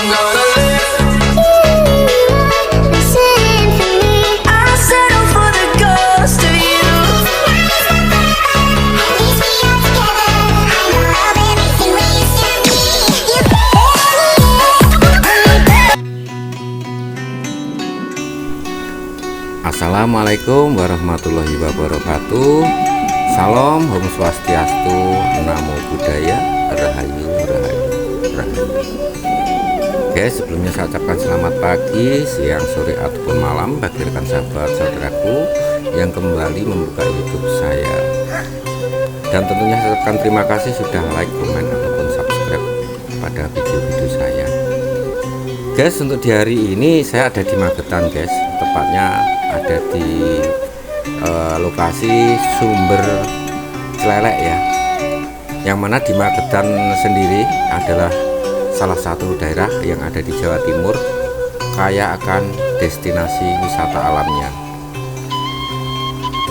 I'm gonna listen for me. I settle for the ghost of you. At least we are together. I love everything we used to be. You Assalamualaikum warahmatullahi wabarakatuh. Salam, Om Swastiastu, Namo Buddhaya, Rahayu, Rahayu, Rahayu. Oke, sebelumnya saya ucapkan selamat pagi, siang, sore, ataupun malam bagi rekan sahabat saudaraku yang kembali membuka YouTube saya. Dan tentunya saya ucapkan terima kasih sudah like, komen, ataupun subscribe pada video-video saya. Guys, untuk di hari ini saya ada di Magetan, guys. Tepatnya ada di lokasi sumber Celelek ya, yang mana di Magetan sendiri adalah salah satu daerah yang ada di Jawa Timur kaya akan destinasi wisata alamnya,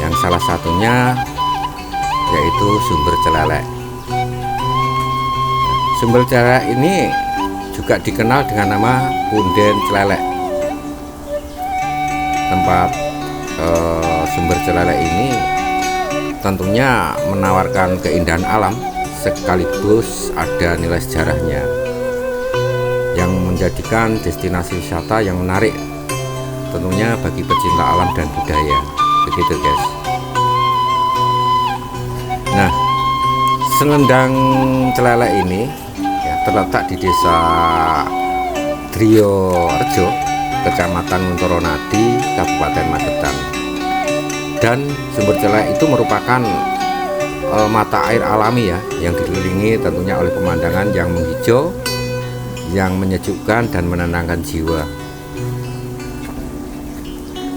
yang salah satunya yaitu sumber Celelek. Sumber Celelek ini juga dikenal dengan nama Punden Celelek. Tempat sumber Celelek ini tentunya menawarkan keindahan alam sekaligus ada nilai sejarahnya yang menjadikan destinasi wisata yang menarik tentunya bagi pecinta alam dan budaya, begitu guys. Nah, Selendang Celelek ini ya, terletak di desa Driorejo, Kecamatan Nguntoronadi, Kabupaten Magetan. Dan sumber Celelek itu merupakan mata air alami ya, yang dikelilingi tentunya oleh pemandangan yang menghijau, yang menyejukkan dan menenangkan jiwa.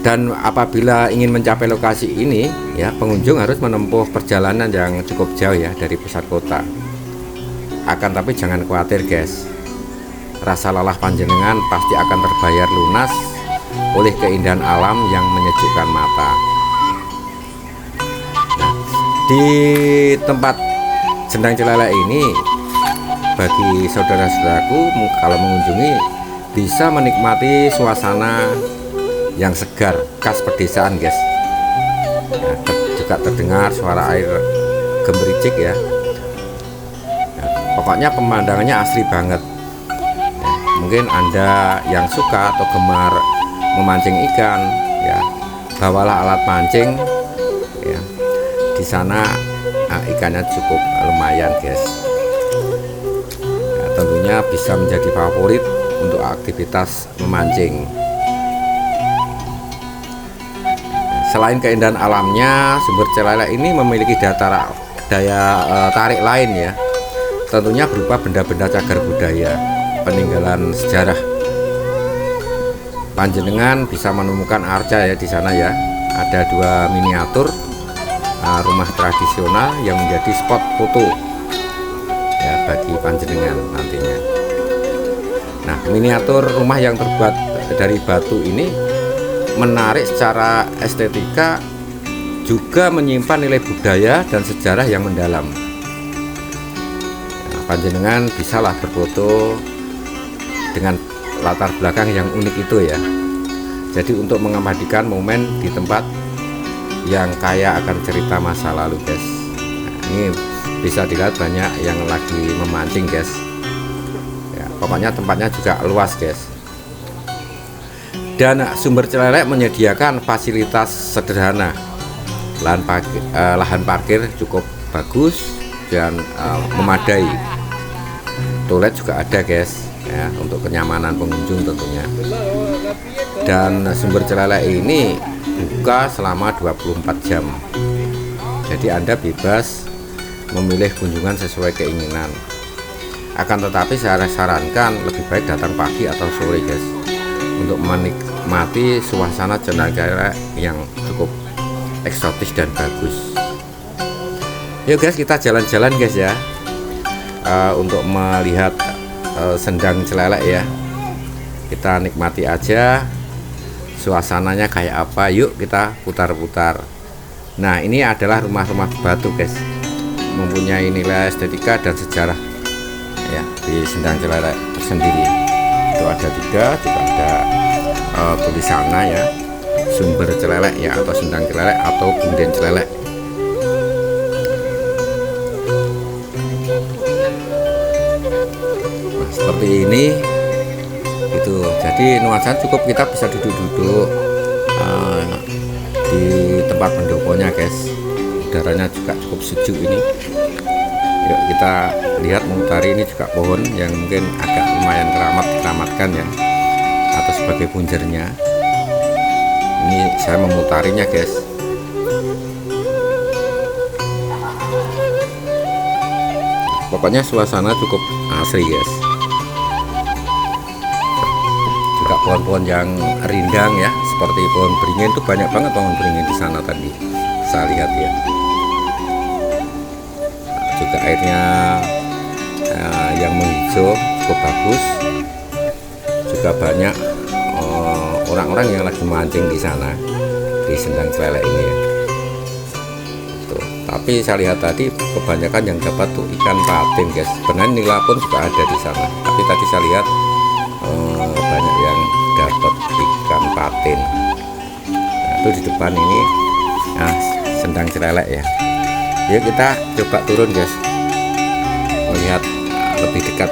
Dan apabila ingin mencapai lokasi ini ya, pengunjung harus menempuh perjalanan yang cukup jauh ya dari pusat kota. Akan tapi jangan khawatir guys, rasa lelah panjenengan pasti akan terbayar lunas oleh keindahan alam yang menyejukkan mata. Nah, di tempat Selendang Celelek ini bagi saudara-saudaraku kalau mengunjungi bisa menikmati suasana yang segar khas pedesaan guys. Nah, juga terdengar suara air gemericik ya. Nah, pokoknya pemandangannya asli banget. Mungkin Anda yang suka atau gemar memancing ikan ya, bawalah alat mancing ya. Di sana ikannya cukup lumayan guys ya, tentunya bisa menjadi favorit untuk aktivitas memancing. Selain keindahan alamnya, sumber Celelek ini memiliki daya tarik lain ya, tentunya berupa benda-benda cagar budaya peninggalan sejarah. Panjenengan bisa menemukan arca ya di sana ya. Ada 2 miniatur rumah tradisional yang menjadi spot foto ya bagi panjenengan nantinya. Nah, miniatur rumah yang terbuat dari batu ini menarik secara estetika, juga menyimpan nilai budaya dan sejarah yang mendalam. Nah, panjenengan bisalah berfoto dengan latar belakang yang unik itu ya. Jadi untuk mengabadikan momen di tempat yang kaya akan cerita masa lalu guys. Nah, ini bisa dilihat banyak yang lagi memancing guys ya, pokoknya tempatnya juga luas guys. Dan sumber Celelek menyediakan fasilitas sederhana, lahan parkir cukup bagus dan memadai. Toilet juga ada guys ya, untuk kenyamanan pengunjung tentunya. Dan sumber Celelek ini buka selama 24 jam. Jadi Anda bebas memilih kunjungan sesuai keinginan. Akan tetapi saya sarankan lebih baik datang pagi atau sore guys, untuk menikmati suasana Selendang Celelek yang cukup eksotis dan bagus. Yuk guys, kita jalan-jalan guys ya, untuk melihat Selendang Celelek ya. Kita nikmati aja suasananya kayak apa. Yuk kita putar-putar. Nah, ini adalah rumah-rumah batu guys, mempunyai nilai estetika dan sejarah ya di Selendang Celelek tersendiri. itu ada 3, juga ada tulisannya ya, sumber celelek ya, atau sendang celelek atau punden celelek. Nah, seperti ini itu. Jadi nuansa cukup kita bisa duduk-duduk di tempat pendoponya guys. Udaranya juga cukup sejuk ini. Yuk kita lihat mengutari. Ini juga pohon yang mungkin agak lumayan keramatkan ya, atau sebagai punjernya. Ini saya memutarinya guys. Pokoknya suasana cukup asri guys. Juga pohon-pohon yang rindang ya, seperti pohon beringin. Itu banyak banget pohon beringin di sana tadi saya lihat ya. Juga airnya yang menghijau cukup bagus. Juga banyak orang-orang yang lagi mancing di sana di sendang celelek ini ya. Tuh, tapi saya lihat tadi kebanyakan yang dapat tuh ikan patin guys. Sebenarnya nila pun juga ada di sana, tapi tadi saya lihat banyak yang dapat ikan patin. Nah, itu di depan ini sendang celelek ya. Yuk kita coba turun guys, melihat lebih dekat.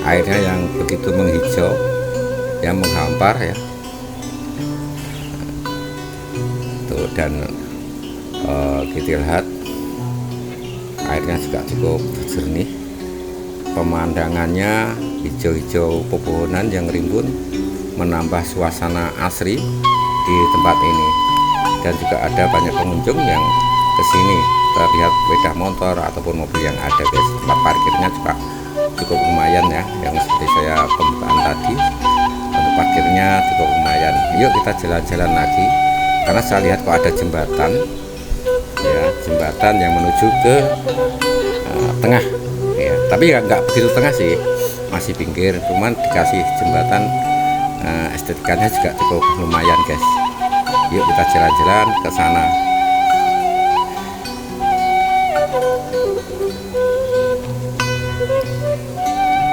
Airnya yang begitu menghijau, yang menghampar ya. Tuh, dan kita lihat airnya juga cukup jernih. Pemandangannya hijau-hijau pepohonan yang rimbun, menambah suasana asri di tempat ini. Dan juga ada banyak pengunjung yang kesini, terlihat sepeda motor ataupun mobil yang ada guys. Tempat parkirnya juga cukup lumayan ya, yang seperti saya pembukaan tadi, untuk parkirnya cukup lumayan. Yuk kita jalan-jalan lagi, karena saya lihat kok ada jembatan ya, jembatan yang menuju ke tengah ya, tapi ya nggak begitu tengah sih, masih pinggir, cuman dikasih jembatan. Estetikanya juga cukup lumayan guys. Yuk kita jalan-jalan ke sana.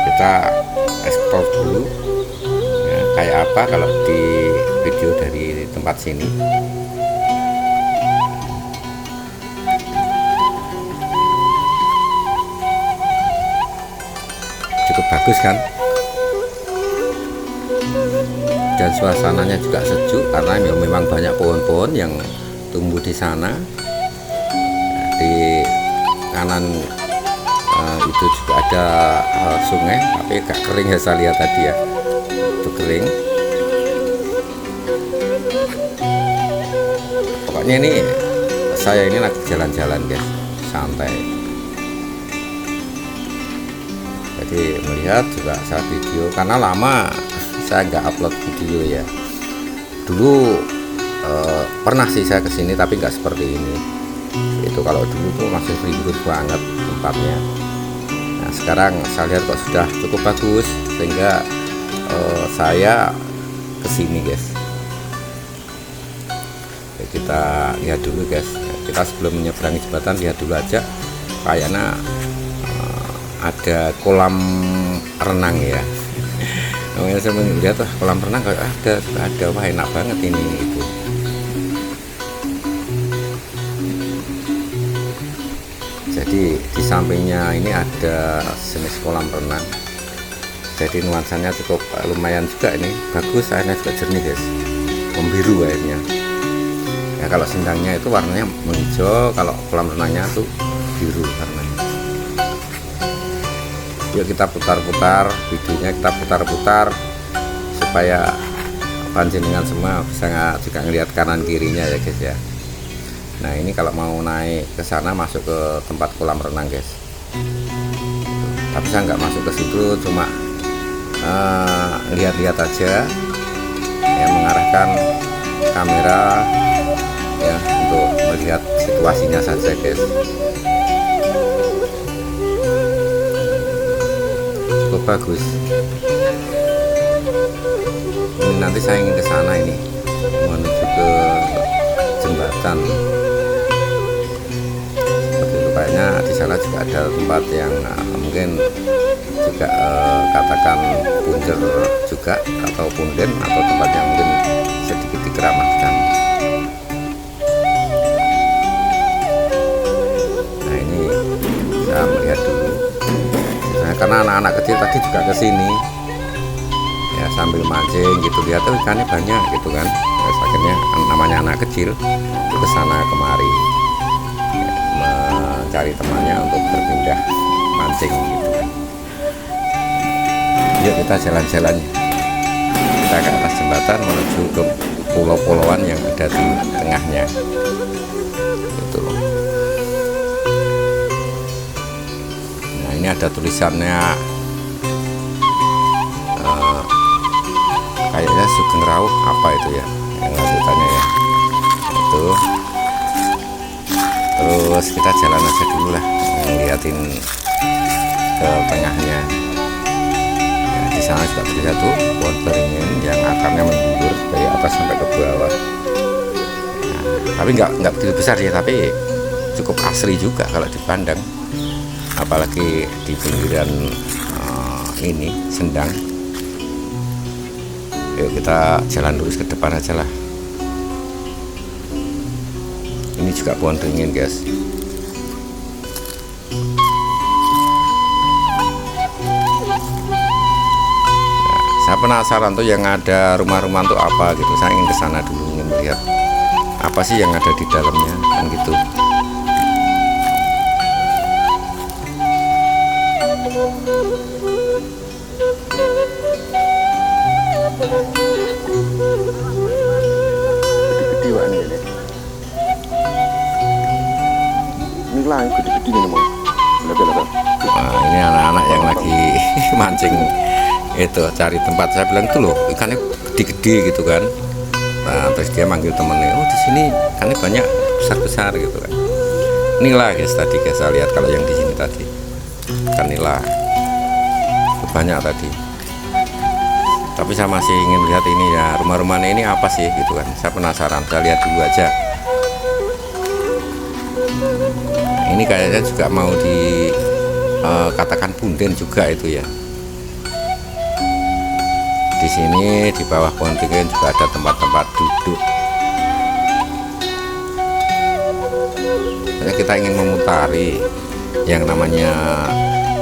Kita eksplor dulu ya, kayak apa kalau di video dari tempat sini. Cukup bagus kan, dan suasananya juga sejuk karena memang banyak pohon-pohon yang tumbuh di sana. Di kanan itu juga ada sungai, tapi agak kering ya, saya lihat tadi ya, itu kering. Pokoknya ini saya ini lagi jalan-jalan guys, santai. Jadi melihat juga saya video, karena lama saya nggak upload video ya. Dulu pernah sih saya kesini, tapi nggak seperti ini. Itu kalau dulu tuh masih ribut banget tempatnya. Nah sekarang saya lihat kok sudah cukup bagus, sehingga saya kesini guys. Oke, kita lihat dulu guys. Kita sebelum menyeberangi jembatan lihat dulu aja, kayaknya ada kolam renang ya. Namanya saya melihat kolam renang kayak ada, wah enak banget ini itu. Jadi di sampingnya ini ada jenis kolam renang. Jadi nuansanya cukup lumayan juga ini, bagus, airnya juga jernih guys, membiru airnya. Ya kalau sendangnya itu warnanya menghijau, kalau kolam renangnya tuh biru warnanya. Yuk kita putar-putar videonya, kita putar-putar supaya panjenengan semua bisa juga ngelihat kanan kirinya ya guys ya. Nah ini kalau mau naik ke sana masuk ke tempat kolam renang guys, tapi saya nggak masuk ke situ, cuma lihat-lihat aja ya, mengarahkan kamera ya untuk melihat situasinya saja guys. Cukup bagus. Ini nanti saya ingin ke sana ini, menuju ke jembatan. Seperti itu kayaknya di sana juga ada tempat yang mungkin juga katakan punjer juga atau punden atau tempat yang mungkin sedikit dikeramatkan. Nah ini saya melihat dulu. Nah, karena anak-anak kecil tadi juga ke sini ya sambil mancing gitu, lihat tuh ikannya banyak gitu kan. Terus akhirnya namanya anak kecil ke sana kemari ya, mencari temannya untuk berpindah mancing gitu kan. Yuk kita jalan-jalan, kita ke atas jembatan menuju ke pulau-pulauan yang ada di tengahnya gitu. Nah ini ada tulisannya kayaknya Sugeng Rauh apa itu ya yang lanjutannya ya itu. Terus kita jalan aja dulu lah, ngeliatin ke tengahnya. Di sana juga terlihat tuh pohon beringin yang akarnya menjulur dari atas sampai ke bawah. Nah, tapi nggak begitu besar ya, tapi cukup asri juga kalau dipandang, apalagi di pinggiran ini Sendang. Yuk kita jalan lurus ke depan aja lah. Ini juga pohon beringin guys. Saya penasaran tuh yang ada rumah-rumah tuh apa gitu. Saya ingin kesana dulu, ingin melihat apa sih yang ada di dalamnya kan gitu. Gede-gede wak ini. Ini lah gede-gede nih memang. Belakang. Nah, ini anak-anak yang lagi mancing itu cari tempat. Saya bilang tuh loh ikannya gede-gede gitu kan. Nah terus dia manggil temennya, oh di sini ikannya banyak besar-besar gitu kan. Inilah guys tadi guys, saya lihat kalau yang di sini tadi ikan nila banyak tadi. Tapi saya masih ingin lihat ini ya, rumah-rumahnya ini apa sih gitu kan. Saya penasaran, saya lihat dulu aja. Nah, ini kayaknya juga mau katakan punden juga itu ya. Di sini di bawah pohon beringin juga ada tempat-tempat duduk. Jadi kita ingin memutari yang namanya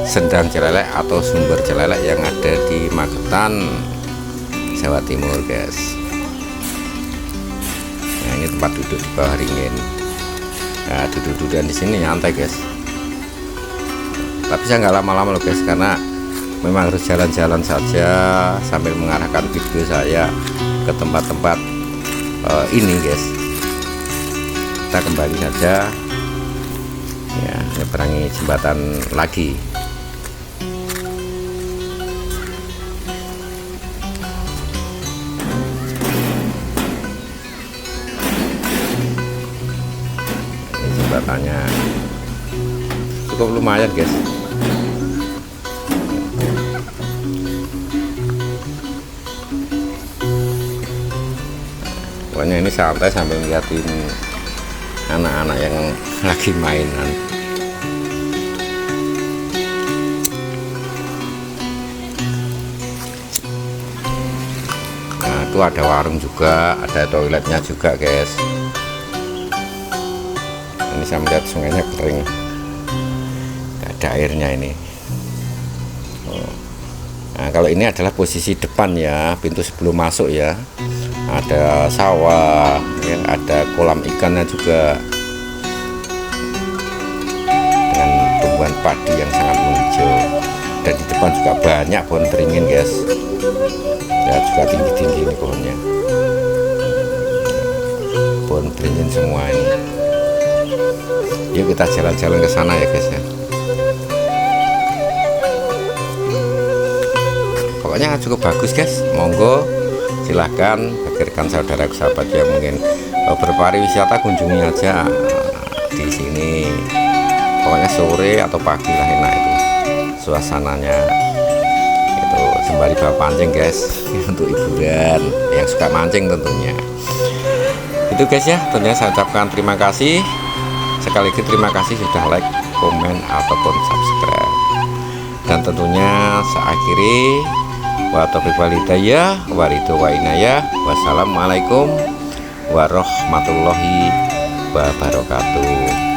Sendang Celelek atau Sumber Celelek yang ada di Magetan, Jawa Timur guys. Nah ini tempat duduk di bawah ringin. Nah duduk-dudukan di sini nyantai guys. Tapi saya nggak lama-lama loh guys, karena memang harus jalan-jalan saja sambil mengarahkan video saya ke tempat-tempat ini guys. Kita kembali saja ya, menyeberangi jembatan lagi. Ini jembatannya cukup lumayan guys. Pokoknya ini santai sambil ngeliatin anak-anak yang lagi mainan. Nah itu ada warung juga, ada toiletnya juga guys. Ini saya melihat sungainya kering, gak ada airnya ini. Nah kalau ini adalah posisi depan ya, pintu sebelum masuk ya. Ada sawah ya, ada kolam ikannya juga dengan tumbuhan padi yang sangat menghijau. Dan di depan juga banyak pohon beringin guys ya, juga tinggi-tinggi ini pohonnya, pohon beringin semua ini. Yuk kita jalan-jalan ke sana ya guys ya. Pokoknya cukup bagus guys, monggo silahkan bagi rekan saudara sahabat yang mungkin berpariwisata, kunjungi aja di sini. Pokoknya sore atau pagi lah enak itu suasananya. Itu sembari bawa pancing guys untuk hiburan yang suka mancing tentunya. Itu guys ya, tentunya saya ucapkan terima kasih sekali lagi, terima kasih sudah like, komen ataupun subscribe. Dan tentunya saya akhiri, wa taufiq wal hidayah, wa ridho wa inayah. Wassalamualaikum warahmatullahi wabarakatuh.